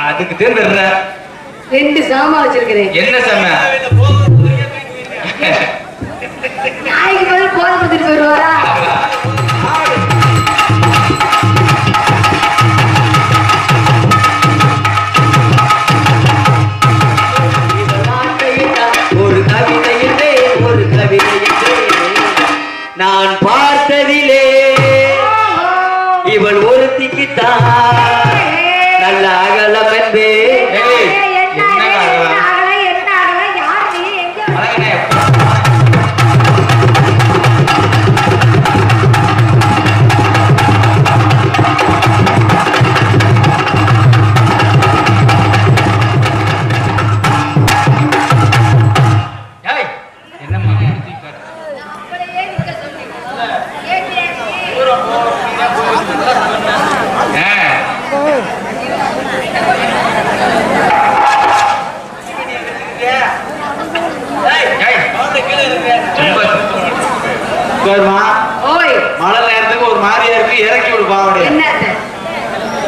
அதுக்கு தேர்ந்தெடுற 2 சாமா வச்சிருக்கிறேன். என்ன சாமி? நாய்க்கு பதில் போதை பத்திட்டு போயிடுவாரா? ஒரு கவிதையிலே ஒரு கவிதையிலே நான் பார்த்ததிலே இவள் ஒருத்திக்குத்தான் நல்ல அகலம் என்பே. மழை நேரத்துக்கு ஒரு மாதிரியா இருக்கு, இறக்கி விடு பாவடைய. என்ன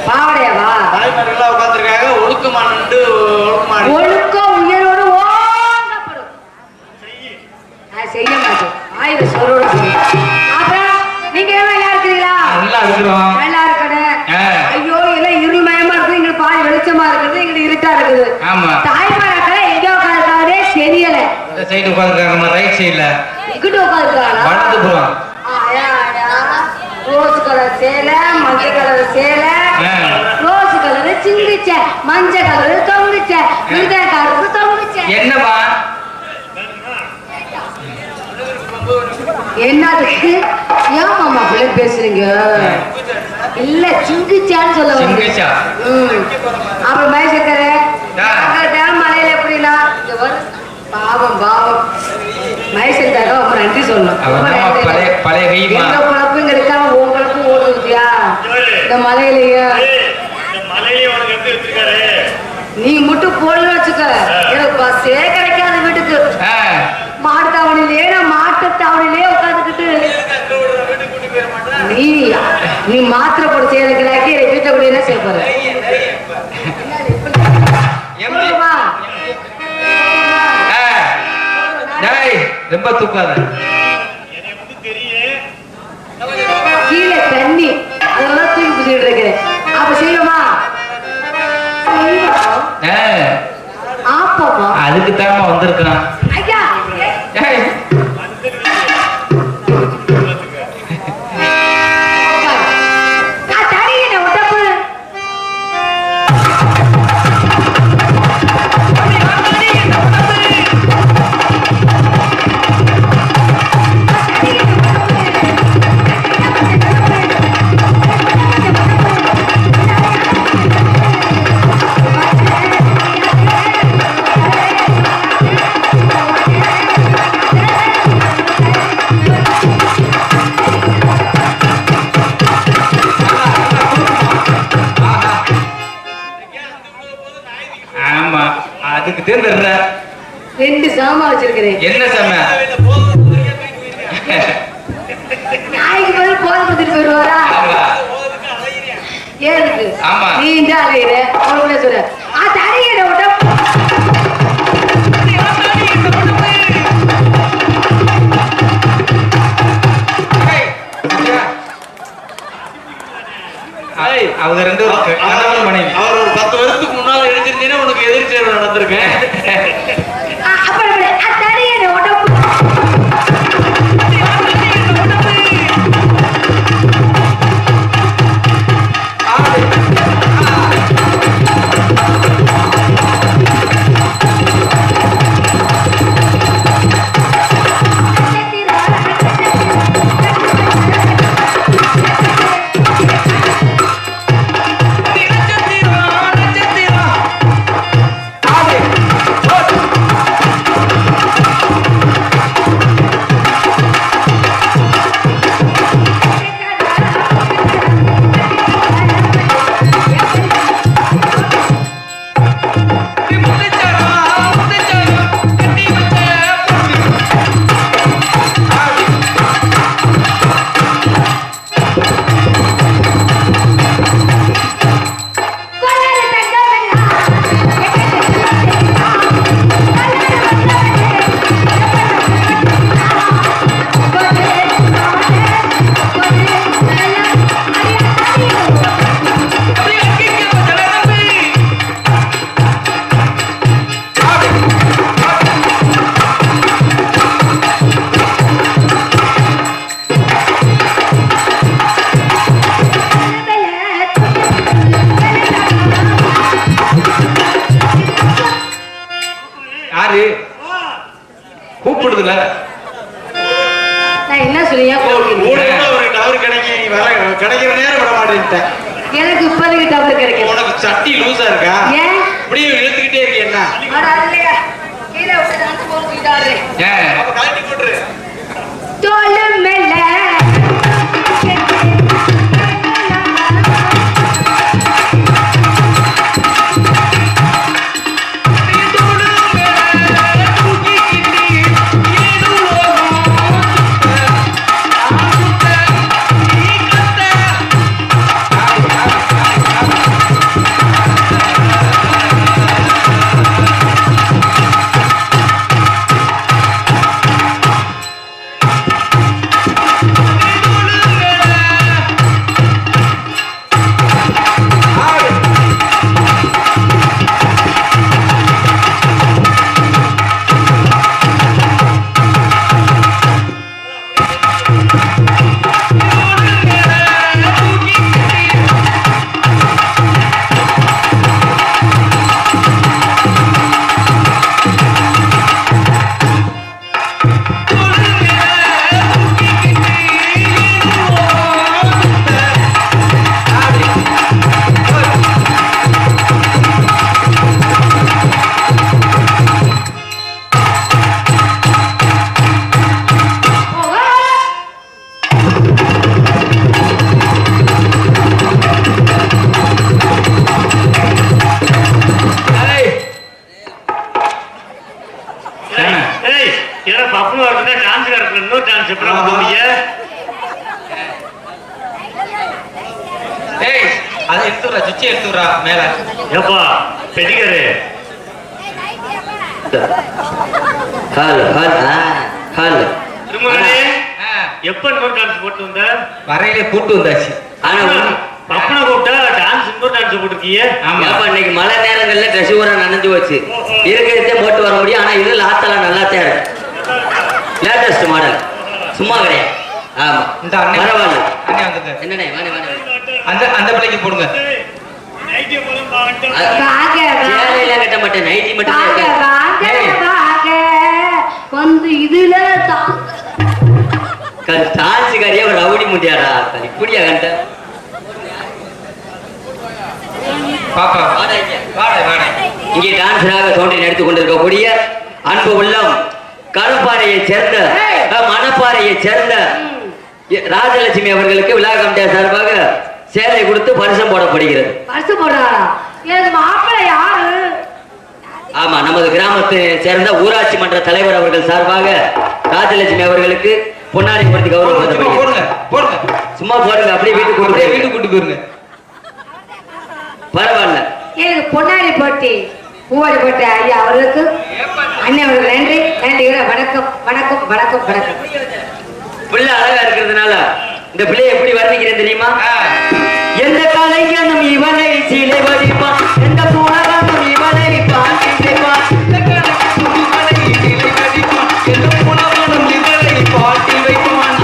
பாவடையாவா? தாய்மார்கள்லாம் உட்காந்துருக்காங்க. ஒழுக்கமானு ஒழுக்கம் உயரோடு ஓங்கப்படும். செய்ய மாட்டோம். ஆயிரம் சொல்றோட அப்புறம் நீங்க நல்லா இருக்கிறீங்களா? நல்லா இருக்கிறோம். நல்லா இருக்கணும். ஐயோ எல்லாம் இருள்மயமா இருக்குது, எங்களுக்கு பாதி வெளிச்சமா இருக்குது, எங்களுக்கு இருட்டா இருக்குது. ஆமா, தாய்மார்கள் எங்க உட்காந்துருக்காங்களே தெரியல. இந்த சைடு உட்காந்துருக்காங்க, ரைட் சைடுல இங்கிட்டு உட்காந்துருக்காங்களா? வலது புறம். ரோஸ் கலர் சேலை, மஞ்சள் கலர் சேலை, ரோஸ் கலர் சிங்கிச்ச, மஞ்சள் கலர் தொங்குச்ச, விருத கலர் தொங்குச்ச. என்னமா என்னதுக்கு ஏன் மாமா பிள்ளை பேசுறீங்க? இல்ல சிங்கிச்சான்னு சொல்ல சிங்கிச்சா. அப்புறம் மயசக்கரை மலையில எப்படின்னா பாவம் பாவம் மயசக்காக அப்புறம் நன்றி சொல்லணும். எங்க குழப்பம் கிடைக்காம உன் குழப்பம் ஓடுதுயா இந்த மலையிலயே. நீ மட்டும் போடல வச்சுக்க, எனக்கு பஸ்ஸே கிடைக்காத வீட்டுக்கு. மாட்டு தாவணிலே நான் மாட்டு தாவணிலே உட்காந்துக்கிட்டு நீ மாத்திரை போட செய்யறதுக்கு வீட்டை கூட என்ன செய்ய போற? ரொம்ப தூக்காத. கீழே தண்ணி அதெல்லாம் தூக்கி பிடிச்சிட்டு இருக்கிறேன். அப்ப செய்வோமா? ஆப்பமா அதுக்கு தாமா வந்திருக்கான். ஐயா அதுக்கு தேர்ந்தெடுற 2 சாமா வச்சிருக்கிறேன். என்ன சாமி? நாய்க்கு பதில் போதை பத்திட்டு போயிடுவாரா? ஏருக்கு நீ இந்த அலையிற அவனுக்கு சொல்ற தடையிட விட்ட அவங்க 2 கணவன் மனைவி. அவர் ஒரு 10 வருஷத்துக்கு முன்னால எழுதிருந்தீங்கன்னா உனக்கு எதிர்ச்சேர்வு நடந்திருக்கேன். அவங்க 2 விடுதுல நான் என்ன சொல்லியா கோவிக்கிறீங்க? ஒரு டவர் கிடைக்கும் நீ வர கிடைக்கிற நேரம் விட மாட்டேன்ட்டேன். எனக்கு இப்போதைக்கு டபுள் கிடைக்கும். உனக்கு சட்டி லூசா இருக்கா? ஏன் இப்படியே இழுத்துக்கிட்டே இருக்கு என்ன? அட அதுலயா கீழே விட்டு டான்ஸ் போட்டுக்கிட்டு ஆடுறேன். அப்ப கழட்டி போட்டுரு. தோளு மேல அதை எடுத்துடுறா, சுச்சி எடுத்துடுறா மேல. ஏப்பா பெட்டிக்காரு எப்ப இன்னொரு டான்ஸ் போட்டு வந்த? வரையிலே கூட்டு வந்தாச்சு. ஆனா பப்பனை கூப்பிட்டா டான்ஸ் இன்னொரு டான்ஸ் போட்டுருக்கீங்க. ஆமா இன்னைக்கு மழை நேரங்கள்ல ட்ரெஸ் ஊரா நனைஞ்சு வச்சு இருக்கிறதே போட்டு வர முடியும். ஆனா இது லாத்தெல்லாம் நல்லா தான் இருக்கு. லேட்டஸ்ட் மாடல் சும்மா கிடையாது. ஆமா இந்த அண்ணன் பரவாயில்ல. அண்ணன் வந்துங்க. என்னண்ணே வாணே வாணே அந்த பிள்ளைக்கு போடுங்க. சேலையெல்லாம் கட்ட மாட்டேன், நைட்டி மட்டும் வந்து இதுல டான்ஸுக்காரியா ஒரு ரவுடி முட்டியாடா இப்படியா கண்ட பாப்பா இங்கே டான்ஸராக தோன்றி நடித்துக் கொண்டிருக்கக்கூடிய அன்பு உள்ளம் கருப்பாறையை சேர்ந்த மணப்பாறையை சேர்ந்த ராஜலட்சுமி அவர்களுக்கு விழா கமிட்டியார் சார்பாக சேலை கொடுத்து பரிசம் போடப்படுகிறது. பரிசு போடுறாரா? எனக்கு மாப்பிள்ளை யாரு? ஆமா நமது கிராமத்தை சேர்ந்த ஊராட்சி மன்ற தலைவர் அவர்கள் சார்பாக ராஜலட்சுமி அவர்களுக்கு பொன்னாடி கொடுத்து கௌரவப்படுத்தப்படுகிறது. சும்மா போடுங்க, அப்படியே வீட்டுக்கு கூட்டு போயிருங்க. பரவாயில்ல. எனக்கு பொன்னாடி போட்டி பூவாடி போட்டி ஐயா அவர்களுக்கு அண்ணன் அவர்கள் நன்றி நன்றி. வணக்கம் வணக்கம் வணக்கம் வணக்கம். பிள்ளை அழகா இருக்கிறதுனால இந்த பிள்ளையை எப்படி வர்ணிக்கிறேன் தெரியுமா? எந்த கலைஞனும் இவனை சிலை வடிப்பான், எந்த புலகனும் இவனை பாட்டி வைப்பான்,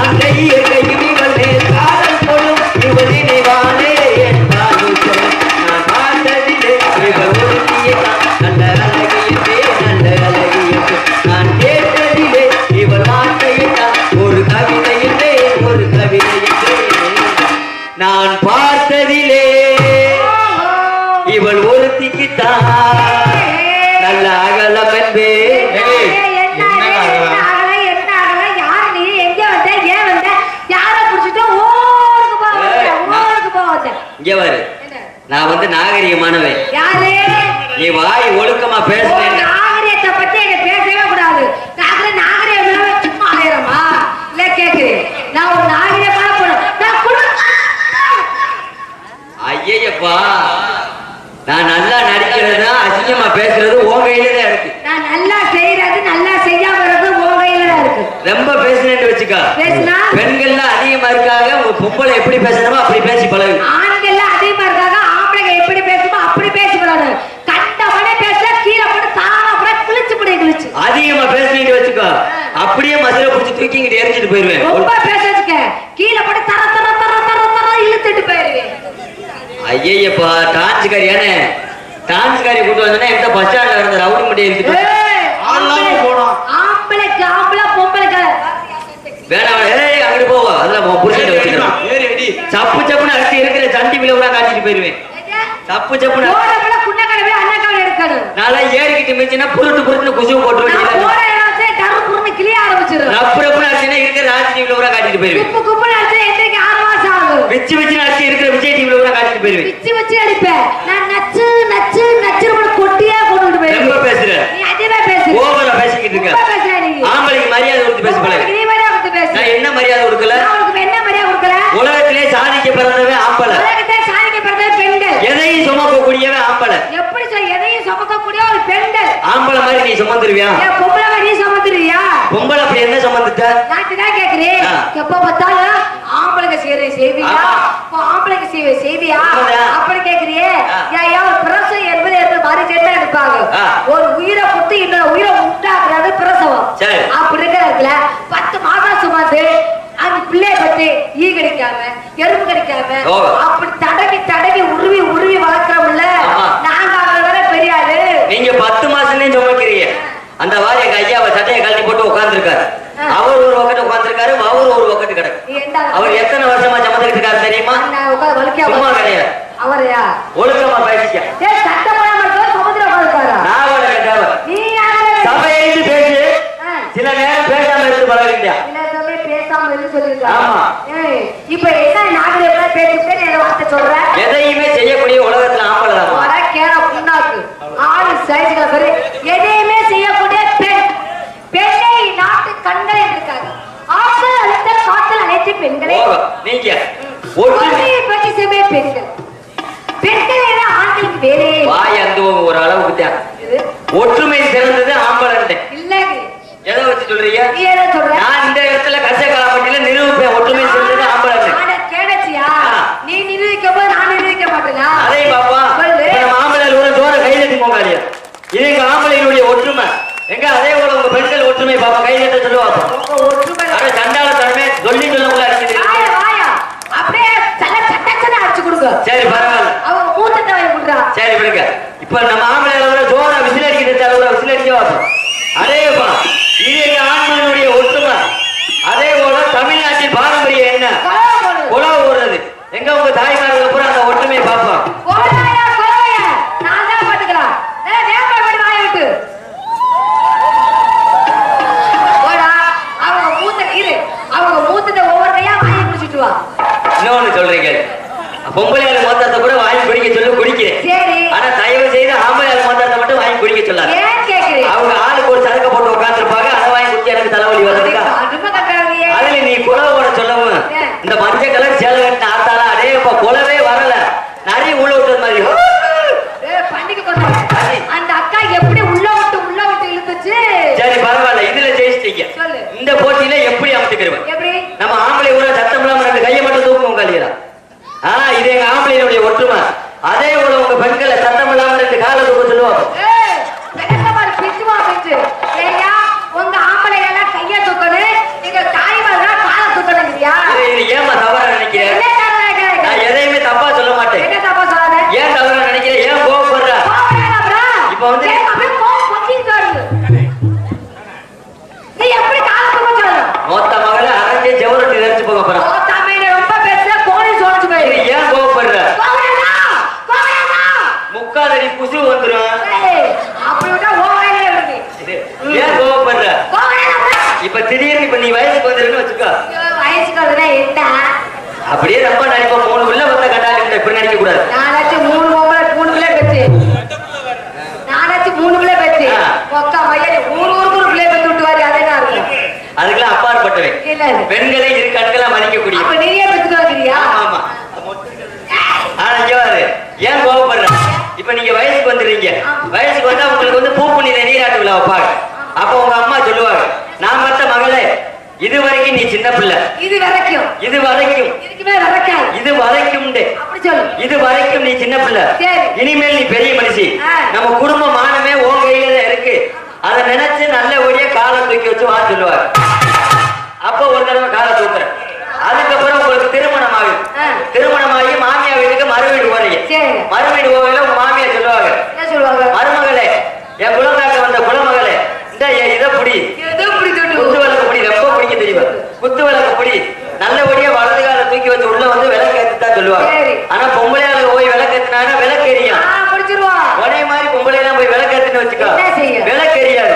அந்த இயற்கையும் இவனே காதல் கொள்ளும் இவனை நினைவானே என்றான். நான் பார்த்ததிலே இவள் ஒருத்தியதான் நல்ல அழகியதே நல்ல அழகியது. நான் கேட்டதிலே இவள் வார்த்தையிட்டான் ஒரு கவிதையிலே ஒரு கவிதையிலே. நான் பார்த்ததிலே இவள் ஒருத்திக்குத்தான் நல்ல அகலம் என்பே. இங்க பாரு, நான் வந்து நாகரிகமானவன். நீ வாய் ஒழுக்கமா பேசுறேன். நாகரிகத்தை பத்தி எனக்கு பேசவே கூடாது. நாகரிகம் சும்மா ஆயிரமா இல்ல கேக்குறேன். நான் ஒரு நாகரிகமான பொண்ணு. ஐயப்பா, நான் நல்லா நடிக்கிறதா அசிங்கமா பேசுறது உன் கையில தான் இருக்கு. நான் நல்லா செய்யறது நல்லா செய்யாம இருக்கு உன் கையில தான் இருக்கு. ரொம்ப பேசுனேன்னு வச்சுக்கா, பெண்கள்லாம் அதிகமா இருக்காங்க. உங்க பொம்பளை எப்படி பேசணுமோ அப்படி பேசி பழகு. ஆண்கள்லாம் அதிகமா இருக்காங்க, ஆம்பளைங்க எப்படி பேசுமோ அப்படி பேசி பழகு. கண்டவனே பேச கீழே போட்டு தானா கூட கிழிச்சு போடு கிழிச்சு. அதிகமா பேசுனீங்கன்னு வச்சுக்கோ, அப்படியே மதுரை புடிச்சு தூக்கி இங்கிட்டு எரிஞ்சிட்டு போயிருவேன். ரொம்ப பேச வச்சுக்க கீழே போட்டு தர தர தர தர தர இழுத்துட்டு போயிருவேன். ஐயப்பா, டான்ஸ்காரியானே டான்ஸ்காரி கூட்டு வந்தோன்னா எந்த பஸ் ஸ்டாண்ட்ல இருந்த ரவுடி மட்டும் எடுத்துட்டு ஆம்பளைக்கு ஆம்பளை வேணாம் ஏய் அங்கிட்டு போவா அதெல்லாம் புருஷன் வச்சுக்கிறோம் ஏறி அடி சப்பு சப்புன்னு அடிச்சு இருக்கிற சண்டி விழா காட்டிட்டு போயிருவேன் சப்பு சப்புன்னு நல்லா ஏறிக்கிட்டு மிச்சுன்னா புருட்டு குசுவு போட்டுருவேன் ரப்பு ரப்புன்னு அடிச்சுன்னா இருக்கிற ராஜ் டிவில கூட காட்டிட்டு போயிருவேன் வச்சு அடிச்சு இருக்கிற விஜய் டிவில கூட காட்டிட்டு போயிருவேன் ரொம்ப பேசுறேன் ஓவரா பேசிக்கிட்டு இருக்க ஆம்பளைக்கு மரியாதை கொடுத்து பேச போல நான் என்ன மரியாதை கொடுக்கல உலகத்திலே சாதிக்க பிறந்தவன் ஆம்பளை எதையும் சுமக்கக்கூடியவன் ஆம்பளை எப்படி எதையும் சுமக்கக்கூடிய ஒரு பெண்கள் ஆம்பளை மாதிரி நீ சுமந்துருவியா பொம்பளை மாதிரி நீ சுமந்துருவியா பொம்பளை அப்படி என்ன சுமந்துட்ட நான் கேக்குறேன் எப்ப பார்த்தாலும் ஆம்பளைக்கு செய்வியா ஆம்பளைக்கு செய்வியா அப்படி கேக்குறியே ஏன் ஒரு பிரசவம் என்பது மாதிரி சேர்த்தா எடுப்பாங்க ஒரு உயிரை கொடுத்து இன்னொரு உயிரை உண்டாக்குறது பிரசவம் அப்படி இருக்கிறதுல 10 மாதம் சுமந்து அந்த பிள்ளைய பத்தி ஈ கிடைக்காம எறும்பு கிடைக்காம அப்படி தடவி உருவி வளர்க்கிறோம்ல நாங்க அவரை பெரிய ஆளு நீங்க 10 மாசம்னே சுமக்கிறீங்க அந்த வாரி எங்க ஐயாவை சட்டையை கழட்டி போட்டு உட்கார்ந்துருக்காரு அவர் ஒரு பக்கத்து உட்கார்ந்துருக்காரு அவர் ஒரு பக்கத்து கிடக்கு அவர் எத்தனை வருஷமா சமந்துட்டு இருக்காரு தெரியுமா சும்மா கிடையாது அவரையா ஒழுக்கமா பேசிக்க சபையிலிருந்து பேசு சில நேரம் பேசாம இருந்து பழகிட்டியா இப்ப என்ன நாகரிக பேசி சொல்ற எதையுமே செய்யக்கூடிய உலகத்துல ஆம்பளை புண்ணாக்கு ஆளு சைஸ்களை பெரு எதையுமே செய்யக்கூடிய பெண் பெண்ணை நாட்டு கண்கள் இருக்காங்க ஆற்றல் அளித்த காற்றல் அனைத்து பெண்களை நீங்க பற்றி செவ்வே பெண்கள் பெண்கள் என ஆண்களுக்கு வேலையே வாய் அந்த ஒரு அளவுக்கு தான் ஒற்றுமை சிறந்தது ஆம்பளை இல்ல எதை வச்சு சொல்றீங்க நீ எதை சொல்ற நான் இந்த இடத்துல கசகாலப்பட்டியில நிரூபிப்பேன் ஒற்றுமை சிறந்தது ஆம்பளை கேடச்சியா நீ நிரூபிக்க போது நான் நிரூபிக்க மாட்டேனா அதே பாப்பா நம்ம ஆம்பளை ஒரு ஜோர கையில போகாதியா இது எங்க ஆம்பளையினுடைய ஒற்றுமை எங்க அதே போல உங்க பெண்கள் ஒற்றுமை பாப்பா கையில சொல்லுவாங்க ஒற்றுமை அட சண்டால தன்மை சொல்லி சொல்லக்குள்ள அடிக்குது அப்படியே சட்டச்சன அடிச்சு கொடுங்க சரி பரவாயில்ல அவங்க மூத்தத்தை வாங்கி கொடுறா சரி விடுங்க இப்ப நம்ம ஆம்பளை ஜோர விசில் அடிக்கிறது விசில் அடிக்க வாப்போம் அதேப்பா இது எங்க ஆண்களுடைய ஒற்றுமை அதே போல தமிழ்நாட்டின் பாரம்பரியம் என்ன குலவு ஓடுறது எங்க உங்க தாய்மார்கள் அப்புறம் அந்த ஒற்றுமையை பார்ப்போம் இன்னொன்னு சொல்றீங்க பொம்பளையாளு மோதிரத்தை கூட வாங்கி குடிக்க சொல்லி குடிக்கிறேன் ஆனா தயவு செய்து ஆம்பளையாளு மோதிரத்தை மட்டும் வாங்கி குடிக்க சொல்லாது அவங்க ஆளுக்கு ஒரு சரக்க போட்டு உட்காந்துருப்பாங்க அதை வாங்கி குடிச்சு எனக்கு தலைவலி வருதுக்கா அதுல நீ குலவோட சொல்லவும் இந்த மஞ்சள் கலர் சேலை கட்டின ஆத்தாளா அடேப்பா குலவே வரல நிறைய உள்ள விட்டது மாதிரி அந்த அக்கா எப்படி உள்ள விட்டு இழுத்துச்சு சரி பரவாயில்ல இதுல ஜெயிச்சிட்டீங்க இந்த போட்டியில எப்படி அமைச்சுக்கிறவன் நம்ம ஆம்பளை ஊர சத்தம் இல்லாம 2 கையை மட்டும் தூக்குவோம் காலியரா இது எங்க ஆம்பளையினுடைய ஒற்றுமை அதே போல உங்க பெண்களை சத்தம் இல்லாம 2 காலை தூக்க சொல்லுவாங்க உங்க ஆம்பளைகள கைய தூக்கணும் நீங்க தாய்மார்கள காலை தூக்கணும்ங்கறியா ஏமா தவறா நினைக்கிறேன் நான் எதையுமே தப்பா சொல்ல மாட்டேன் என்ன தப்பா சொல்லாத ஏன் தவறா நினைக்கிறேன் ஏன் கோவப்படுற இப்போ வந்து நீ எப்படி காலை தூக்க சொல்ற மொத்த மகள அரஞ்சே ஜெவரட்டி நெரிச்சு போக போறா தமிழே ரொம்ப பேச கோணி சொல்லிச்சு போய் ஏன் கோவப்படுற முக்காதடி குசு வந்துரும் அப்படி விட்டா ஓவாயிலே இருக்கு ஏன் கோவப்படுற இப்ப திடீர்னு இப்ப நீ வயசுக்கு வந்துருன்னு வச்சுக்கோ வயசுக்கு வந்தா என்ன அப்படியே ரொம்ப நடிப்பா 3 உள்ள வந்த கண்டாலும் இப்படி நினைக்க கூடாது நானாச்சும் 3 பொம்பளை 3 பிள்ளை பெற்று நானாச்சும் 3 பிள்ளை பெற்று ஒக்கா மையல ஊருக்கு பிள்ளை பெற்று விட்டுவாரு அதேதான் இருக்கும் அதுக்கெல்லாம் அப்பாற்பட்டவன் பெண்களை இரு கண்களா மதிக்கக்கூடிய அப்ப நிறைய பெற்று வாங்கிறியா ஆமா ஆனா இங்க பாரு ஏன் கோவப்படுற இப்ப நீங்க வயசுக்கு வந்துடுறீங்க வயசுக்கு வந்தா உங்களுக்கு வந்து பூ புண்ணிய நீராட்டு விழா வைப்பாங்க அப்ப உங்க அம்மா சொல்லுவாங்க நான் மத்த மகளே இது வரைக்கும் நீ சின்ன பிள்ளை இது வரைக்கும் இதுக்குமே வரைக்கும் இது வரைக்கும் அப்படி சொல்லு இது வரைக்கும் நீ சின்ன பிள்ளை இனிமேல் நீ பெரிய மனுஷி நம்ம குடும்ப மானமே உன் கையில தான் இருக்கு அதை நினைச்சு நல்ல ஒடிய காலை தூக்கி வச்சு வா சொல்லுவாங்க அப்ப ஒரு தடவை காலை தூக்குற அதுக்கப்புறம் உங்களுக்கு திருமணமாகி மாமியா வீட்டுக்கு மறுவீடு போறீங்க மறுவீடு போகையில உங்க மாமியா சொல்லுவாங்க மருமகளே என் குலங்காக்க வந்த குலமகளே இந்த இதை புடி குத்து வழக்கு புடி ரொம்ப பிடிக்க தெரியுமா குத்து வச்சுக்கோ என்ன செய்ய? விலை தெரியாது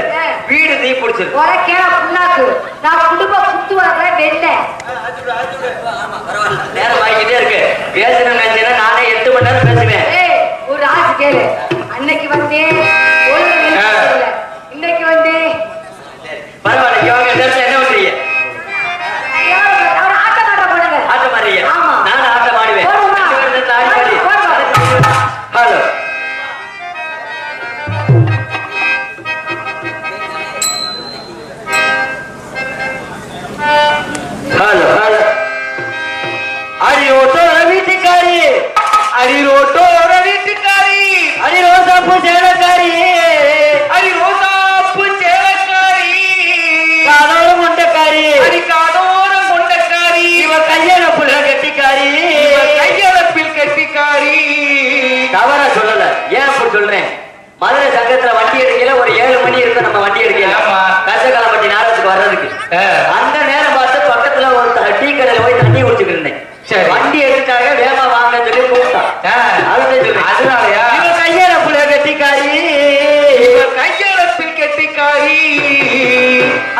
வீடு தீ பிடிச்சிருக்கு உரைக்கேல புண்ணாக்கு நான் குடும்ப குத்து வர வெண்ண நேரம் ஆகிட்டே இருக்கு பேசணும் நினைச்சேன்னா நானே 8 மணி நேரம் பேசுவேன் ஒரு ஆசை கேளு அன்னைக்கு வந்து இன்னைக்கு வந்து பரவாயில்ல இவங்க என்ன பண்றீங்க ஆட்டம் ஆட போடுங்க ஆட்டம் ஆடுறீங்க ஆமா நானும் ஆட்டம் ஆடுவேன் ஹலோ ஹலோ ஹலோ அடி ஓட்டோர வீட்டுக்காரி அடி ரோட்டோர வீட்டுக்காரி அடி ரோசாப்பூ சேலக்காரி அடி ரோசாப்பு சேலக்காரி காதோர முண்டைக்காரி அடி காதோரம் கொண்டக்காரி இவ கையன புள்ள கட்டிக்காரி கையளப்பில் கட்டிக்காரி தவறா சொல்லல ஏன் அப்படி சொல்றேன் மதுரை சங்கத்துல வண்டி எடுக்கல ஒரு 7 மணி இருக்கும் நம்ம வண்டி எடுக்கல ஆமா. கசகாலப்பட்டி நாடகத்துக்கு வர்றதுக்கு அந்த நேரம் பார்த்து பக்கத்துல ஒரு டீ கடையில போய் தண்ணி குடிச்சுட்டு இருந்தேன் சரி. வண்டி எடுத்தாங்க வேமா வாங்க சொல்லி கூப்பிட்டான் அதுதான் சொல்றேன். அதனாலயா? இவ கையால புள்ள கட்டிக்காரி கையளப்பில் கட்டிக்காரி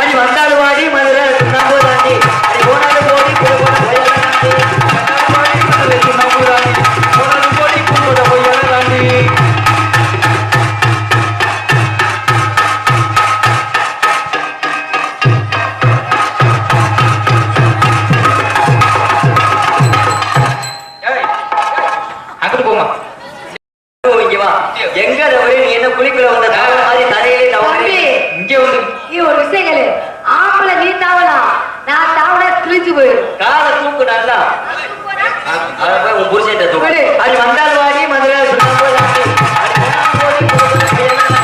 அடி வந்தாலும் வாடி மதுரை சுண்ணாம்பு தாண்டி அடி போனாலும் போடி போன அங்கிட்டு போமா இங்க வா எங்க தவறு நீ என்ன குளிக்குள்ள வந்த தவறு மாதிரி தலையிலே தவறு தம்பி. இங்க வந்து நீ ஒரு விஷயம் கேளு ஆம்பளை நீ தாவலாம் நான் தாவல கிழிஞ்சு போயிடும் காலை தூக்கு நல்லா அத போய் உன் புருஷன் தூக்கு விடு. அது வந்தால் வாடி மதுரை சுண்ணாம்பு தாண்டி அடி போனாலும் போடி போன கையெல்லாம்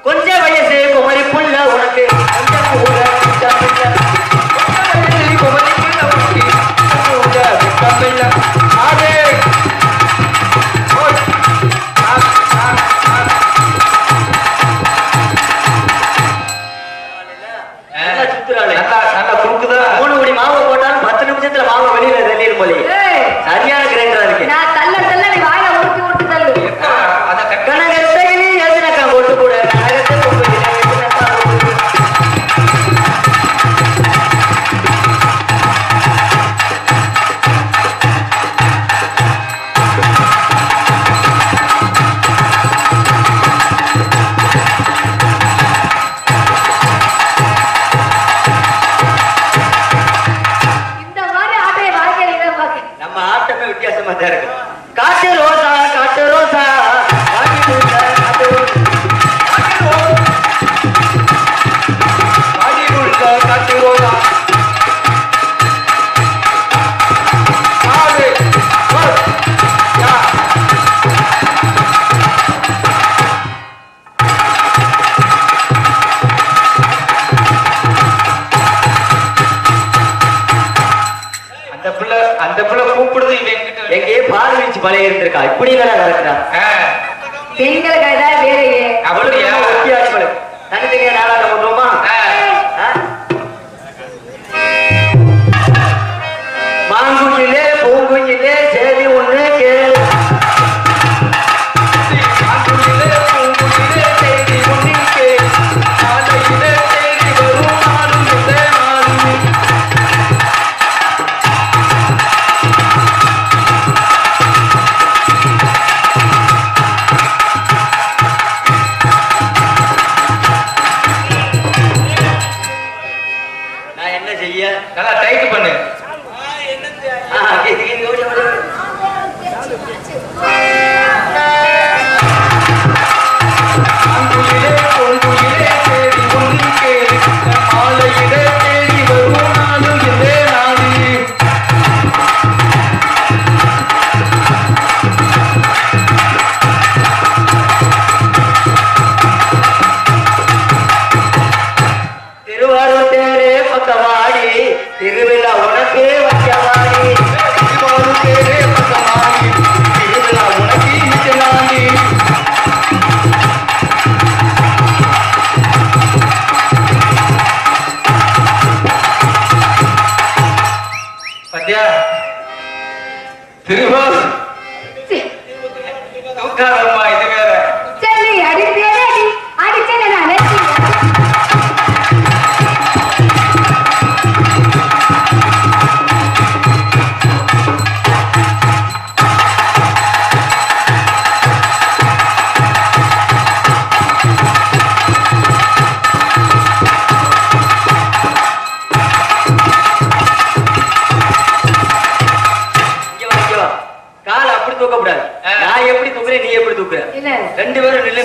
கொஞ்சம் வயசு குமரி புள்ள உனக்கு கொஞ்சம் கூட கொஞ்சம் இல்ல. நல்லா சுத்துறாளே. நல்லா குறுக்குதா 3 குடி மாவு போட்டாலும் 10 நிமிஷத்துல மாவு வெளியில தள்ளிடும் போலயே. ஏய், சரியான கிரைண்டரா இருக்கு நான் தள்ள தள்ள நீ வாயில ஊட்டி ஊட்டி தள்ளு அத கட்ட கனகத்தையிலே எதுனக்கா போட்டு கூட கனகத்தை கொண்டு எதுனக்கா போட்டு இந்த மாதிரி ஆட்டைய வாழ்க்கையில பார்க்க நம்ம ஆட்டமே வித்தியாசமா தான் இருக்கு காட்டு ரோசா காட்டு ரோசா காட்டு ரோசா காட்டு ரோசா காட்டிரோதா அந்த பிள்ளை கூப்பிடுது இவன் என்கிட்ட எங்கேயே பால் வீச்சு பழைய இருந்திருக்கா இப்படி தானே நடக்கிறா பெண்களுக்கு ஏதாவது வேலையே அப்படியா ஒட்டி ஆட்கள் தனித்தனியா நாளாட்டம் பண்ணுவோமா மாங்குஞ்சிலே பூங்குஞ்சிலே சேதி ஒண்ணு கேளு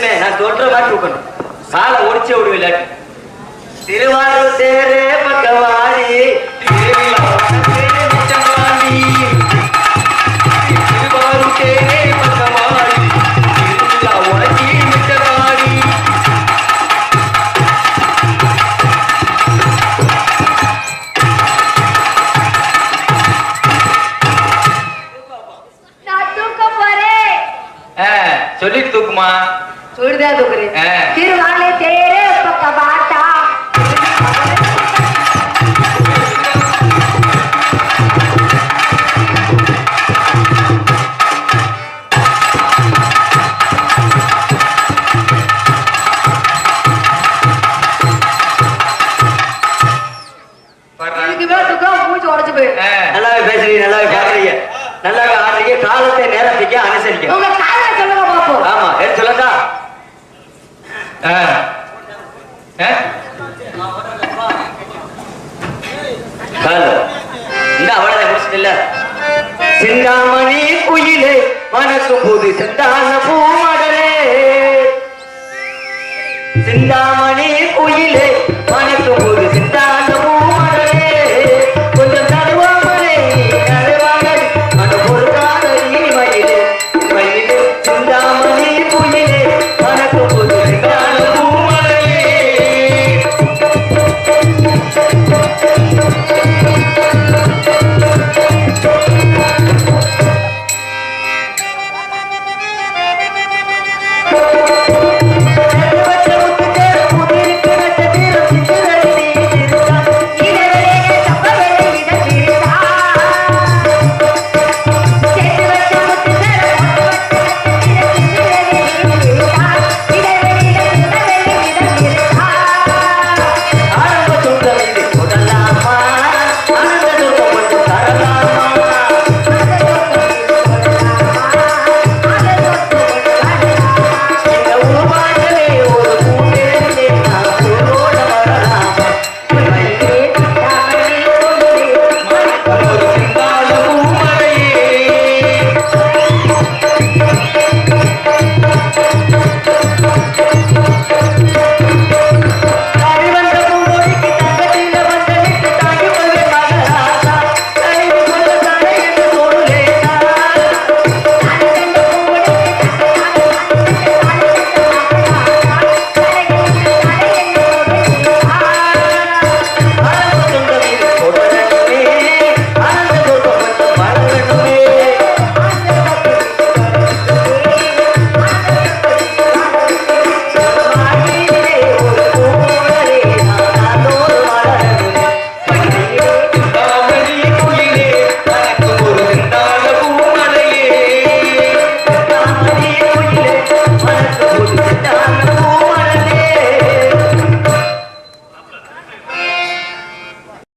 நின்னுமே நான் தொற்ற மாதிரி தூக்கணும் காலை ஒடிச்சே விடு விளையாட்டு திருவாரூர் தேரே பக்கவாடி திருவாரூர் தேரே பக்கவாடி திருவிழா உனக்கே மிச்சவாடி நான் தூக்க போறேன். சொல்லிட்டு தூக்குமா சொல்லிதான் தூக்குறேன். ஆ. திருவாரூர்ல தேரே பக்கவாட்டா. இதுக்கு மேல தூக்கம் மூச்சு உடைச்சு போயிடும். நல்லாவே பேசுறீங்க நல்லாவே பாக்குறீங்க நல்லாவே ஆடுறீங்க காலத்தை நேரத்துக்கு அனுசரிக்க உங்க காதல சொல்லுங்க பாப்போம். ஆமா ஏன் சொல்லக்கா கால இந்த அவ்வளவு முடிச்சுட்டு இல்ல சிந்தாமணி குயிலே மனக்கும் போது சிந்தான பூமடலே சிந்தாமணி